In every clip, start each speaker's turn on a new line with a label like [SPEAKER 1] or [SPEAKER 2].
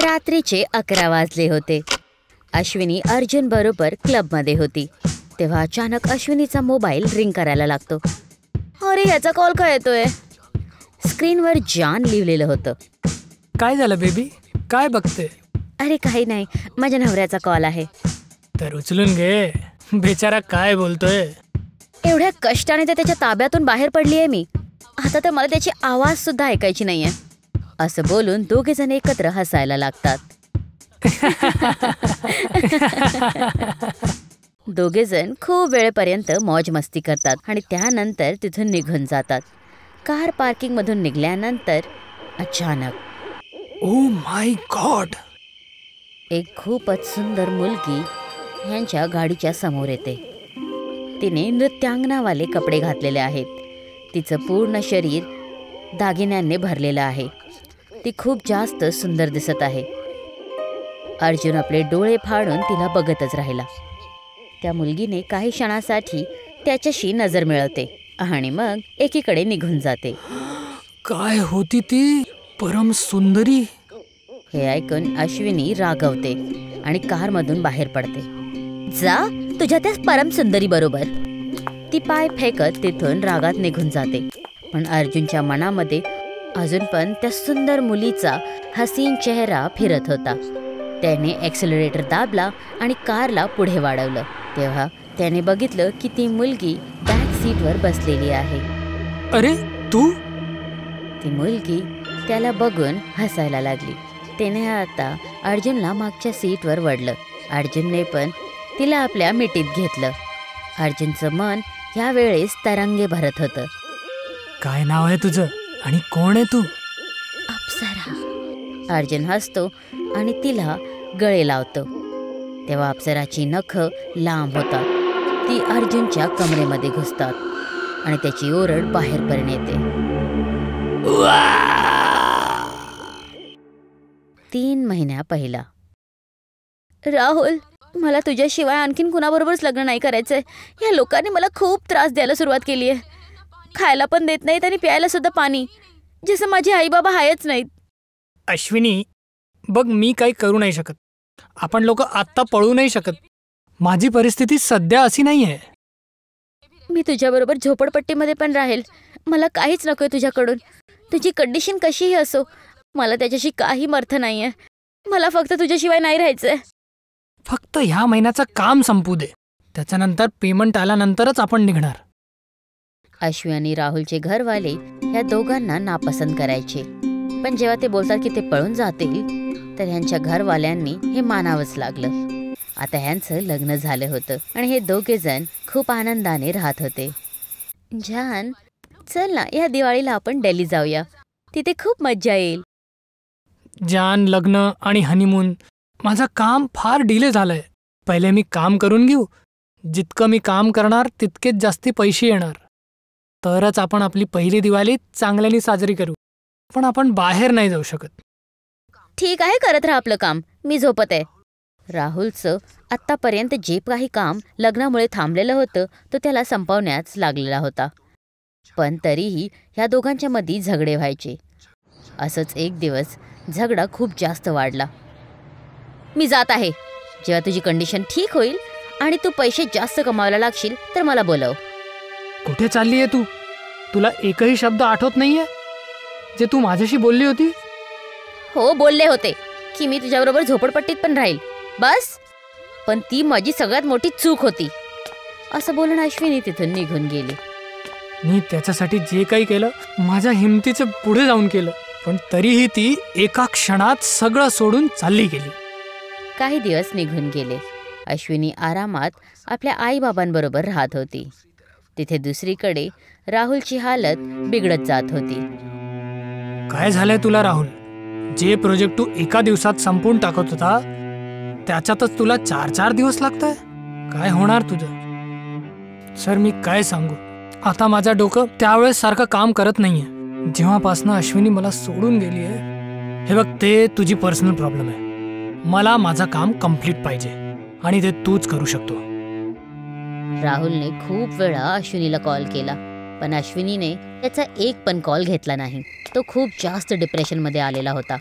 [SPEAKER 1] रात्रीचे 11 वाजले होते. अश्विनी अर्जुन बरोबर क्लबमध्ये होती. तेव्हा अचानक अश्विनीचा मोबाईल रिंग करायला लागतो. अरे याचा कॉल काय येतोय? स्क्रीनवर जॉन लिहिलेलं होतं.
[SPEAKER 2] काय झालं बेबी, काय बघते?
[SPEAKER 1] अरे काही नाही, माझ्या नवऱ्याचा कॉल आहे.
[SPEAKER 2] तर उचलून घे, बेचारा काय बोलतोय.
[SPEAKER 1] एवढ्या कष्टाने तर त्याच्या ताब्यातून बाहेर पडली आहे मी. आता तर मला त्याची आवाज सुद्धा ऐकायची नाहीये. असं बोलून दोघे जण एकत्र हसायला लागतात. दोघे जण खूप वेळेपर्यंत मौज मस्ती करतात आणि त्यानंतर तिथून निघून जातात. कार पार्किंग मधून निघाल्यानंतर अचानक
[SPEAKER 2] ओ माय गॉड,
[SPEAKER 1] एक खूपच सुंदर मुलगी ह्यांच्या गाडीच्या समोर येते. तिने नृत्यांगनावाले कपडे घातलेले आहेत. तिचं पूर्ण शरीर दागिन्यांनी भरलेलं आहे. ती खूप जास्त सुंदर दिसत आहे. अर्जुन आपले डोळे फाडून तिला बघतच राहिला. त्या मुलगीने काही क्षणासाठी त्याच्याशी नजर मिळवते आणि मग एकीकडे निघून जाते.
[SPEAKER 2] काय होती ती परम सुंदरी?
[SPEAKER 1] हे ऐकून अश्विनी रागवते आणि कारमधून बाहेर पडते. जा तुझ्या त्या परम सुंदरी बरोबर. ती पाय फेकत तिथून रागात निघून जाते. पण अर्जुनच्या मनामध्ये अजून पण त्या सुंदर मुलीचा हसीन चेहरा फिरत होता. त्याने ॲक्सिलरेटर दाबला आणि कारला पुढे वाढवलं. तेव्हा त्याने बघितलं की ती मुलगी बॅक सीटवर बसलेली आहे.
[SPEAKER 2] अरे तू?
[SPEAKER 1] ती मुलगी त्याला बघून हसायला लागली. त्याने आता अर्जुनला मागच्या सीटवर वळलं. अर्जुनने पण तिला आपल्या मिठीत घेतलं. अर्जुनचं मन यावेळेस तरंगे भरत होतं.
[SPEAKER 2] काय नाव आहे तुझं आणि कोण आहे तू?
[SPEAKER 1] अप्सरा. अर्जुन हसतो आणि तिला गळे लावतो. तेव्हा अप्सराची नखं लांब होतात. ती अर्जुनच्या कमरेमध्ये घुसतात आणि त्याची ओरड बाहेरपर्यंत येते. 3 महिन्या पहिला. राहुल, मला तुझ्याशिवाय आणखीन कुणाबरोबरच लग्न नाही करायचंय. या लोकांनी मला खूप त्रास द्यायला सुरुवात केली आहे. खायला पण देत नाहीत आणि प्यायला सुद्धा पाणी, जसं माझे आई बाबा आहेच नाहीत.
[SPEAKER 2] अश्विनी बघ, मी काही करू नाही शकत. आपण लोक आत्ता पळू नाही शकत. माझी परिस्थिती सध्या अशी नाही आहे.
[SPEAKER 1] मी तुझ्याबरोबर झोपडपट्टीमध्ये पण राहील. मला काहीच नकोय तुझ्याकडून. तुझी कंडिशन कशीही असो, मला त्याच्याशी काही अर्थ नाहीये. मला फक्त तुझ्याशिवाय नाही राहायचंय.
[SPEAKER 2] फक्त ह्या महिन्याचं काम संपू दे, त्याच्यानंतर पेमेंट आल्यानंतरच आपण निघणार.
[SPEAKER 1] अश्विनी आणि राहुलचे घरवाले या दोघांना नापसंत करायचे. पण जेव्हा ते बोलतात की ते पळून जातील, तर ह्यांच्या घरवाल्यांनी हे मानावंच लागलं. आता ह्यांचं लग्न झालं होतं आणि हे दोघे जण खूप आनंदाने राहत होते. जान, चल ना, या दिवाळीला आपण दिल्ली जाऊया. तिथे खूप मज्जा येईल.
[SPEAKER 2] जान, लग्न आणि हनीमून, माझं काम फार डिले झालंय. पहिले मी काम करून घेऊ. जितकं मी काम करणार तितकेच जास्ती पैसे येणार. तरच आपण आपली पहिली दिवाळी चांगल्याने साजरी करू. पण आपण बाहेर नाही जाऊ शकत.
[SPEAKER 1] ठीक आहे, करत राहा आपलं काम. मी झोपत आहे. राहुलचं आत्तापर्यंत जे काही काम लग्नामुळे थांबलेलं होतं तो त्याला संपवण्याच लागलेला होता. पण तरीही ह्या दोघांच्या मध्ये झगडे व्हायचे. असंच एक दिवस झगडा खूप जास्त वाढला. मी जात आहे. जेव्हा तुझी कंडिशन ठीक होईल आणि तू पैसे जास्त कमावायला लागशील तर मला बोलव.
[SPEAKER 2] कुठे चालली आहे तू? तुला एकही शब्द आठवत नाहीये जे तू माझ्याशी बोलली होती?
[SPEAKER 1] हो, बोलले होते की मी तुझ्याबरोबर झोपडपट्टीत पण राहील, बस. पण ती माझी सगळ्यात मोठी चूक होती. असं बोलून अश्विनी तिथून निघून गेली.
[SPEAKER 2] मी त्याच्यासाठी जे काही केलं माझ्या हिमतीचं पुढे जाऊन केलं, पण तरीही ती एका क्षणात सगळं सोडून चालली गेली.
[SPEAKER 1] काही दिवस निघून गेले. अश्विनी आरामात आपल्या आईबाबांबरोबर राहत होती. तिथे दुसरीकडे राहुलची हालत बिघडत जात होती.
[SPEAKER 2] काय झालंय तुला राहुल? जे प्रोजेक्ट तू एका दिवसात संपवून टाकत होता त्याच्यातच तुला 4-4 दिवस लागताय. काय होणार तुझं? सर, मी काय सांगू, आता माझं डोकं त्यावेळेस सारखं काम करत नाहीये जेव्हापासनं अश्विनी मला सोडून गेली आहे. हे बघ, ते तुझी पर्सनल प्रॉब्लेम आहे. मला माझं काम कम्प्लीट पाहिजे आणि ते तूच करू शकतो.
[SPEAKER 1] राहुलने खूप वेळा अश्विनीला कॉल केला, पण अश्विनीने त्याचा एक पण कॉल घेतला नाही. तो खूप जास्त डिप्रेशनमध्ये आलेला होता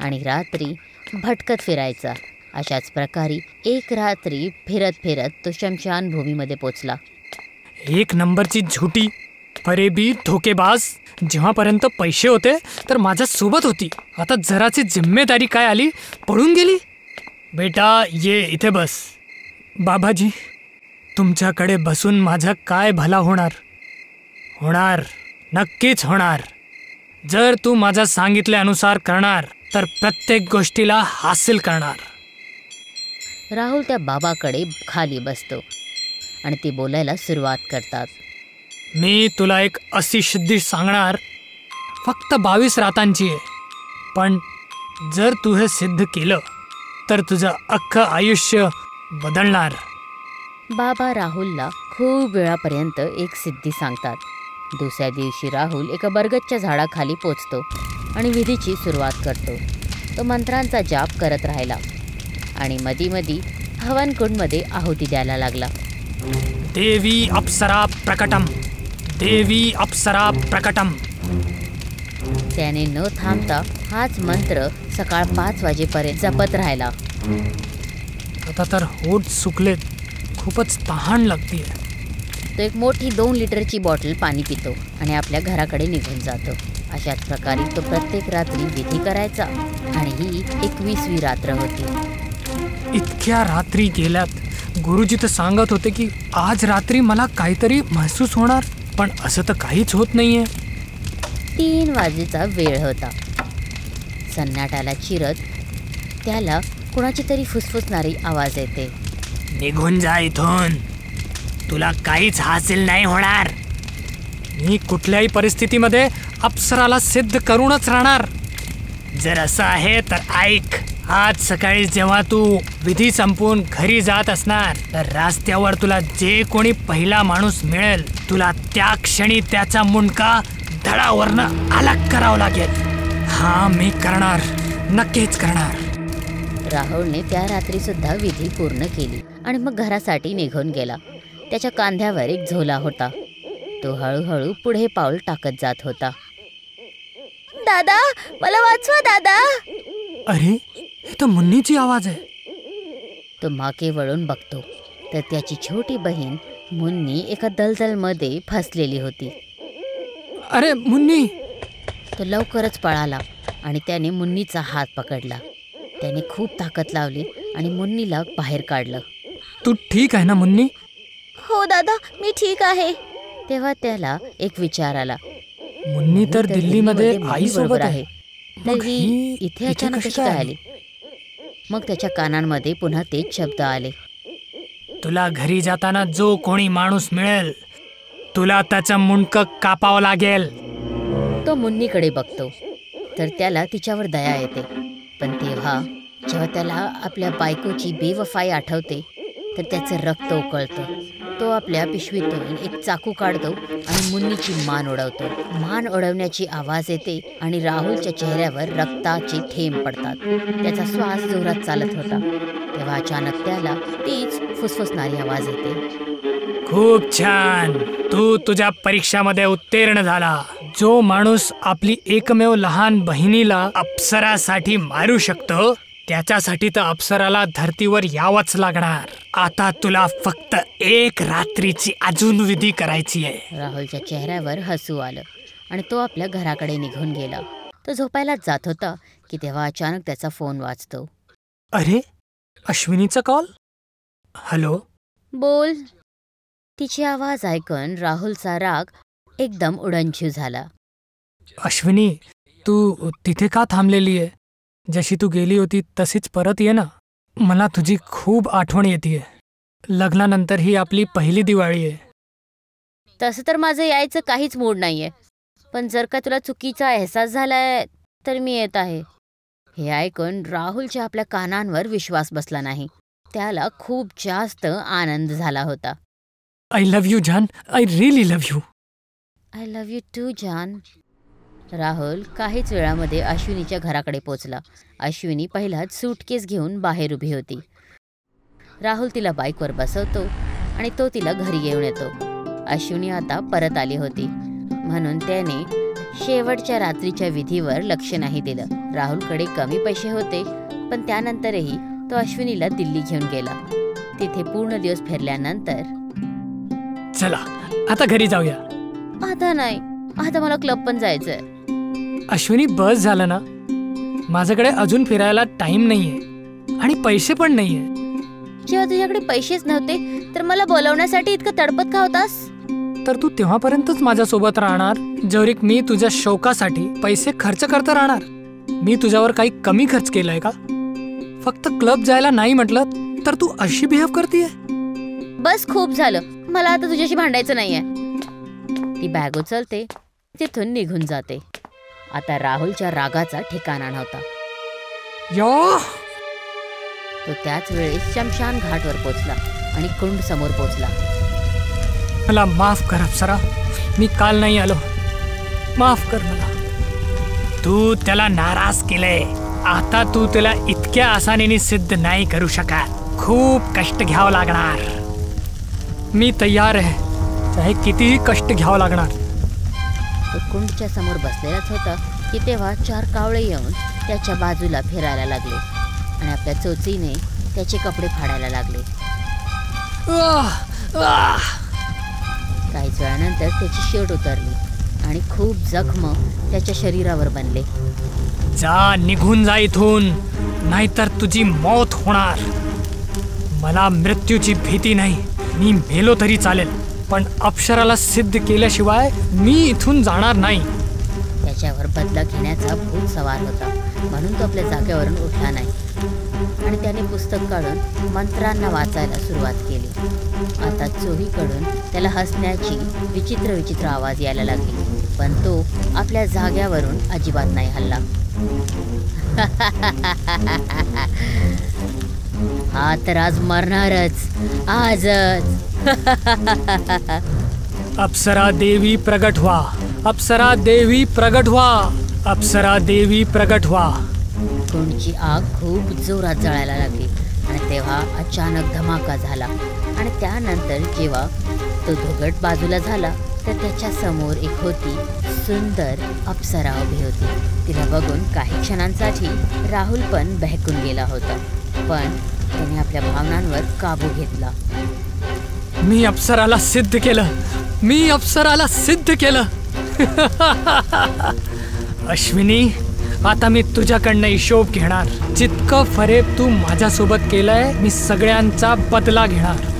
[SPEAKER 1] आणि रात्री भटकत फिरायचा. अशाच प्रकारे एक रात्री फिरत फिरत तो शमशान भूमीमध्ये पोचला.
[SPEAKER 2] एक नंबरची झुटी, फरेबी, धोकेबाज. जेव्हापर्यंत पैसे होते तर माझ्या सोबत होती, आता जराची जिम्मेदारी काय आली, पळून गेली. बेटा ये इथे बस. बाबाजी, तुमच्याकडे बसून माझा काय भला होणार? होणार, नक्कीच होणार. जर तू माझ्या सांगितल्यानुसार करणार तर प्रत्येक गोष्टीला हासिल करणार.
[SPEAKER 1] राहुल त्या बाबाकडे खाली बसतो आणि ते बोलायला सुरुवात करतात.
[SPEAKER 2] मी तुला एक अशी सिद्धी सांगणार, फक्त 22 रातांची आहे. पण जर तू हे सिद्ध केलं तर तुझं अख्खं आयुष्य बदलणार.
[SPEAKER 1] बाबा राहुलला खूप वेळापर्यंत एक सिद्धी सांगतात. दुसऱ्या दिवशी राहुल एका बरगदच्या झाडाखाली पोचतो आणि विधीची सुरुवात करतो. तो मंत्रांचा जाप करत राहिला आणि मधी हवनकुंडमध्ये आहुती द्यायला लागला.
[SPEAKER 2] देवी अप्सरा प्रकटम, देवी अप्सरा प्रकटम.
[SPEAKER 1] त्याने न थांबता हाच मंत्र सकाळ 5 वाजेपर्यंत जपत राहिला.
[SPEAKER 2] आता तर होठ सुकलेत, खूपच तहान लागतीये.
[SPEAKER 1] तो एक मोठी 2 लिटरची बॉटल पाणी पितो आणि आपल्या घराकडे निघून जातो. अशाच प्रकारे तो प्रत्येक रात्री विधी करायचा आणि ही 21वी रात्र होती.
[SPEAKER 2] इतक्या रात्री गेल्यात. गुरुजी तर सांगत होते की आज रात्री मला काहीतरी महसूस होणार, पण असं तर काहीच होत नाहीये.
[SPEAKER 1] 3 वाजेचा वेळ होता. सन्नाटाला चिरत त्याला कुणाची तरी फुसफुसणारी आवाज येते.
[SPEAKER 2] निघून जा इथून, तुला काहीच हासिल नाही होणार. मी कुठल्याही परिस्थितीमध्ये अप्सराला सिद्ध करूनच राहणार. जर असं आहे तर ऐक, आज सकाळी जेव्हा तू विधी संपवून घरी जात असणार तर रस्त्यावर तुला जे कोणी पहिला माणूस मिळेल, तुला त्या क्षणी त्याचा मुंडका धडावरनं अलग करावं लागेल. हा मी करणार, नक्कीच करणार.
[SPEAKER 1] राहुलने त्या रात्री सुद्धा विधी पूर्ण केली आणि मग घरासाठी निघून गेला. त्याच्या कांद्यावर एक झोला होता. तो हळूहळू पुढे पाऊल टाकत जात होता. दादा, मला वाचवा दादा.
[SPEAKER 2] अरे, हे तर मुन्नीची आवाज आहे.
[SPEAKER 1] तो मागे वळून बघतो तर त्याची छोटी बहीण मुन्नी एका दलदलमध्ये फसलेली होती.
[SPEAKER 2] अरे मुन्नी!
[SPEAKER 1] तो लवकरच पळाला आणि त्याने मुन्नीचा हात पकडला. त्याने खूप ताकद लावली आणि मुन्नीला बाहेर काढलं.
[SPEAKER 2] तू ठीक आहे ना मुन्नी?
[SPEAKER 1] हो दादा, मी ठीक आहे. तेव्हा त्याला एक विचार आला.
[SPEAKER 2] मुन्नी तर दिल्लीमध्ये आई सोबत आहे,
[SPEAKER 1] तर ही इथे अचानक कशी काय आली? मग त्याच्या कानांमध्ये पुन्हा तेच शब्द आले.
[SPEAKER 2] तुला घरी जाताना जो कोणी माणूस मिळेल, तुला त्याचं मुंडकं कापावं लागेल.
[SPEAKER 1] तो मुन्नीकडे बघतो तर त्याला तिच्यावर दया येते. पण तेव्हा जेव्हा त्याला आपल्या बायकोची बेवफाई आठवते तर त्याचं रक्त उकळतं. तो आपल्या पिशवीतून एक चाकू काढतो आणि मुन्नीची मान ओढवतो. मान ओढवण्याची आवाज येते आणि राहुलच्या चेहऱ्यावर रक्ताचे थेंब पडतात. त्याचा श्वास जोरात चालत होता. तेव्हा अचानक त्याला तीच फुसफुसणारी आवाज येते.
[SPEAKER 2] खूप छान, तू तुझ्या परीक्षामध्ये उत्तीर्ण झाला. जो माणूस आपली एकमेव लहान बहिणीला अप्सरासाठी मारू शकतो, त्याच्यासाठी तर अप्सराला धरतीवर यावंच लागणार. आता तुला फक्त एक रात्रीची अजून विधी करायची आहे.
[SPEAKER 1] राहुलच्या चेहऱ्यावर हसू आलं आणि तो आपल्या घराकडे निघून गेला. तो झोपायलाच जात होता की तेव्हा अचानक त्याचा फोन वाजतो.
[SPEAKER 2] अरे, अश्विनीचा कॉल. हॅलो.
[SPEAKER 1] बोल. तिची आवाज ऐकून राहुलचा राग एकदम उडनछू झाला.
[SPEAKER 2] अश्विनी, तू तिथे का थांबलेली आहे? जशी तू गेली होती तशीच परत ये ना. मला तुझी खूप आठवण येते. लग्नानंतर ही आपली पहिली दिवाळी आहे.
[SPEAKER 1] तसं तर माझं यायचं काहीच मूड नाहीये, पण जर का तुला चुकीचा एहसास झालाय तर मी येत आहे. हे ऐकून राहुलच्या आपल्या कानांवर विश्वास बसला नाही. त्याला खूप जास्त आनंद झाला होता.
[SPEAKER 2] I love you jaan, I really love you.
[SPEAKER 1] I love you too jaan. Rahul काहीच वेळामध्ये अश्विनीच्या घराकडे पोचला. अश्विनी पहिलाच सूटकेस घेऊन बाहेर उभी होती. राहुल तिला बाईकवर बसवतो आणि तो तिला घरी घेऊन येतो. अश्विनी आता परत आली होती म्हणून त्याने शेवटच्या रात्रीच्या विधीवर लक्ष नाही दिलं. राहुलकडे कमी पैसे होते पण त्यानंतरही तो अश्विनीला दिल्ली घेऊन गेला. तिथे पूर्ण दिवस फिरल्यानंतर,
[SPEAKER 2] चला आता घरी जाऊया.
[SPEAKER 1] आता नाही, आता मला क्लब पण जायचंय.
[SPEAKER 2] अश्विनी, बस झालं ना. माझ्याकडे अजून फिरायला टाइम नाहीये आणि पैसे पण नाहीये.
[SPEAKER 1] जेव्हा तुझ्याकडे पैसेच नव्हते तर मला बोलवण्यासाठी इतकं तडपत का होतास?
[SPEAKER 2] तर तू तेव्हापर्यंतच माझ्यासोबत राहणार जेवढी मी तुझ्या शौकासाठी पैसे खर्च करता राहणार. मी तुझ्यावर काही कमी खर्च केलाय का? फक्त क्लब जायला नाही म्हटलं तर तू अशी बिहेव करतेय.
[SPEAKER 1] बस, खूप झालं. मला आता तुझ्याशी भांडायचं नाहीये. ती बॅग उचलते, तिथून निघून जाते. आता राहुलच्या रागाचा ठिकाणा नव्हता. तो त्याच वेळेस शमशान घाटवर पोचला आणि कुंड समोर पोचला.
[SPEAKER 2] मला माफ कर अप्सरा, मी काल नाही आलो. माफ कर मला. तू त्याला नाराज केले. आता तू त्याला इतक्या आसानीने सिद्ध नाही करू शकत. खूप कष्ट घ्यावं लागणार. मी तयार आहे, चाहे कितीही कष्ट घ्यावं लागणार.
[SPEAKER 1] तो कुंडच्या समोर बसलेलाच होता की तेव्हा 4 कावळे येऊन त्याच्या बाजूला फिरायला लागले आणि आपल्या चोचीने त्याचे कपडे फाडायला लागले. काहीच वेळानंतर त्याची शेट उतरली आणि खूप जखम त्याच्या शरीरावर बनले.
[SPEAKER 2] जा, निघून जा इथून, नाहीतर तुझी मौत होणार. मला मृत्यूची भीती नाही. मी मेलो तरी चालेल, पण अप्सराला सिद्ध केल्याशिवाय मी इथून जाणार नाही.
[SPEAKER 1] त्याच्यावर बदला घेण्याचा भूत सवार होता, म्हणून तो आपल्या जागेवरून उठला नाही आणि त्याने पुस्तक काढून मंत्रांना वाचायला सुरुवात केली. आता चोहीकडून त्याला हसण्याची विचित्र विचित्र आवाज यायला लागली, पण तो आपल्या जाग्यावरून अजिबात नाही हलला. हा तर आज मरणारच, आजच.
[SPEAKER 2] अप्सरा देवी प्रगट व्हा, अप्सरा देवी प्रगट व्हा, अप्सरा देवी प्रगट व्हा.
[SPEAKER 1] कुंडची आग खूप जोरात जळायला लागली आणि तेव्हा अचानक धमाका झाला आणि त्यानंतर जेव्हा तो धुगट बाजूला झाला तर त्याच्या समोर एक होती सुंदर अप्सरा उभी होती. तिला बघून काही क्षणांसाठी राहुल पण बहकून गेला होता, पण त्याने आपल्या भावनांवर काबू घेतला.
[SPEAKER 2] मी अप्सराला सिद्ध केलं, मी अप्सराला सिद्ध केलं. अश्विनी, आता मी तुझ्याकडनं हिशोब घेणार. जितकं फरेब तू माझ्यासोबत केलंय, मी सगळ्यांचा बदला घेणार.